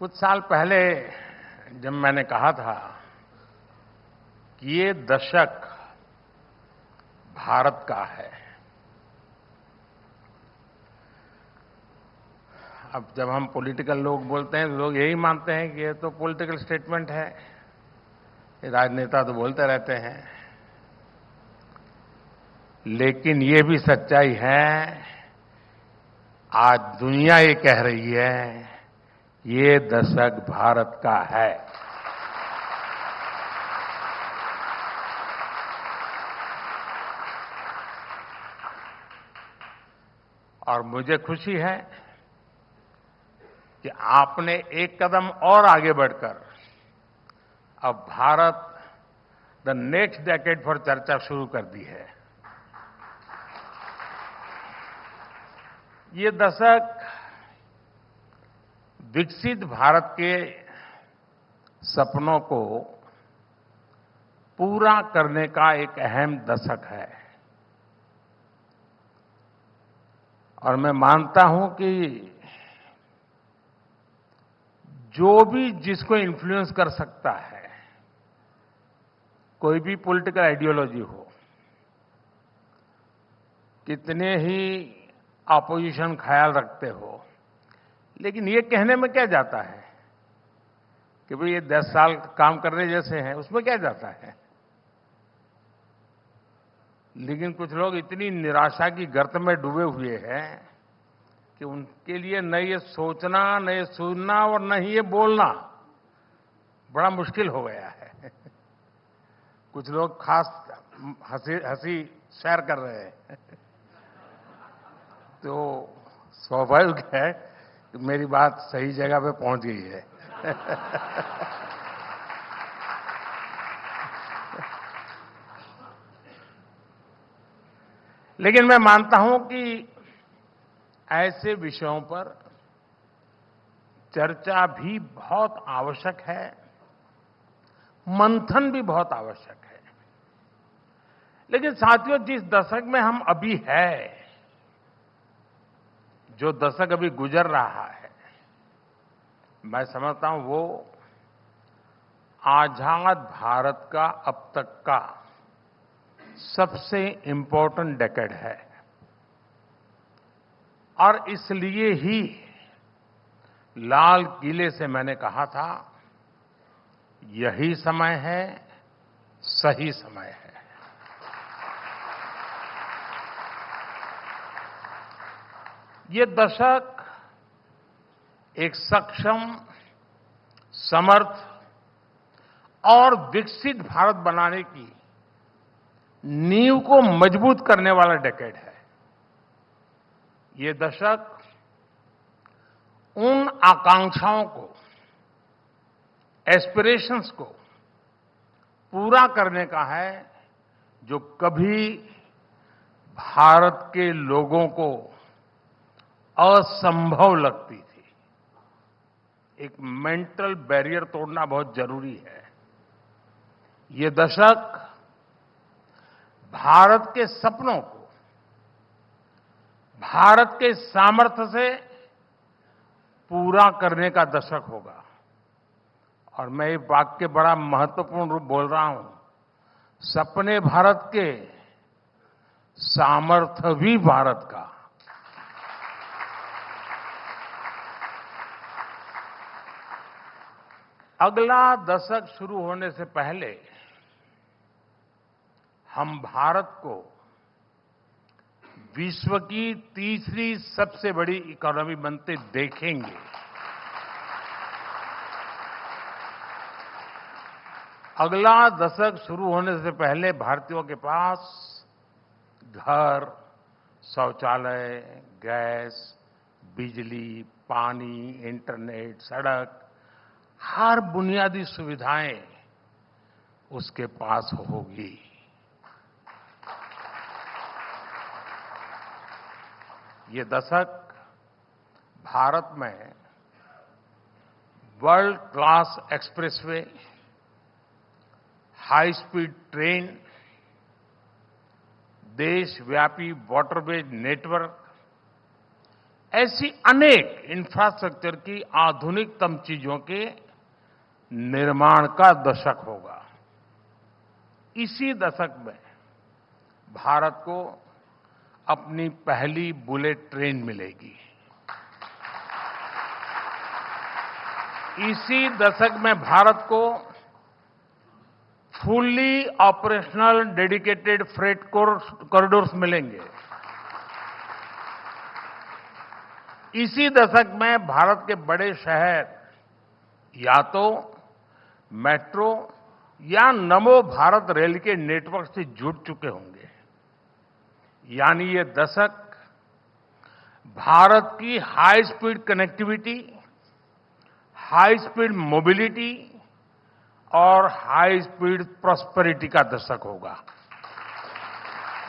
कुछ साल पहले जब मैंने कहा था कि ये दशक भारत का है, अब जब हम पॉलिटिकल लोग बोलते हैं तो लोग यही मानते हैं कि ये तो पॉलिटिकल स्टेटमेंट है, राजनेता तो बोलते रहते हैं। लेकिन ये भी सच्चाई है, आज दुनिया ये कह रही है ये दशक भारत का है। और मुझे खुशी है कि आपने एक कदम और आगे बढ़कर अब भारत द नेक्स्ट डेकेड पर चर्चा शुरू कर दी है। ये दशक विकसित भारत के सपनों को पूरा करने का एक अहम दशक है। और मैं मानता हूं कि जो भी जिसको इन्फ्लुएंस कर सकता है, कोई भी पॉलिटिकल आइडियोलॉजी हो, कितने ही ऑपोजिशन ख्याल रखते हो, लेकिन ये कहने में क्या जाता है कि भाई ये 10 साल काम करने जैसे हैं, उसमें क्या जाता है। लेकिन कुछ लोग इतनी निराशा की गर्त में डूबे हुए हैं कि उनके लिए न ये सोचना, न ये सुनना और न ही ये बोलना बड़ा मुश्किल हो गया है। कुछ लोग खास हंसी शेयर कर रहे हैं। तो स्वाभाविक है कि मेरी बात सही जगह पे पहुंच गई है। लेकिन मैं मानता हूं कि ऐसे विषयों पर चर्चा भी बहुत आवश्यक है, मंथन भी बहुत आवश्यक है। लेकिन साथियों, जिस दशक में हम अभी है, जो दशक अभी गुजर रहा है, मैं समझता हूं वो आजाद भारत का अब तक का सबसे इंपॉर्टेंट डेकेड है। और इसलिए ही लाल किले से मैंने कहा था, यही समय है, सही समय है। ये दशक एक सक्षम, समर्थ और विकसित भारत बनाने की नींव को मजबूत करने वाला डेकेड है। ये दशक उन आकांक्षाओं को, एस्पिरेशंस को पूरा करने का है जो कभी भारत के लोगों को असंभव लगती थी। एक मेंटल बैरियर तोड़ना बहुत जरूरी है। ये दशक भारत के सपनों को, भारत के सामर्थ्य से पूरा करने का दशक होगा। और मैं ये वाक्य बड़ा महत्वपूर्ण रूप बोल रहा हूं, सपने भारत के, सामर्थ्य भी भारत का। अगला दशक शुरू होने से पहले हम भारत को विश्व की तीसरी सबसे बड़ी इकोनॉमी बनते देखेंगे। अगला दशक शुरू होने से पहले भारतीयों के पास घर, शौचालय, गैस, बिजली, पानी, इंटरनेट, सड़क, हर बुनियादी सुविधाएं उसके पास होगी। ये दशक भारत में world class expressway, high speed train, देशव्यापी वाटरवेज नेटवर्क, ऐसी अनेक इंफ्रास्ट्रक्चर की आधुनिकतम चीजों के निर्माण का दशक होगा। इसी दशक में भारत को अपनी पहली बुलेट ट्रेन मिलेगी। इसी दशक में भारत को fully operational dedicated freight corridors मिलेंगे। इसी दशक में भारत के बड़े शहर या तो मेट्रो या नमो भारत रेल के नेटवर्क से जुड़ चुके होंगे। यानी ये दशक भारत की high speed connectivity, high speed mobility और हाई स्पीड प्रॉस्पेरिटी का दशक होगा।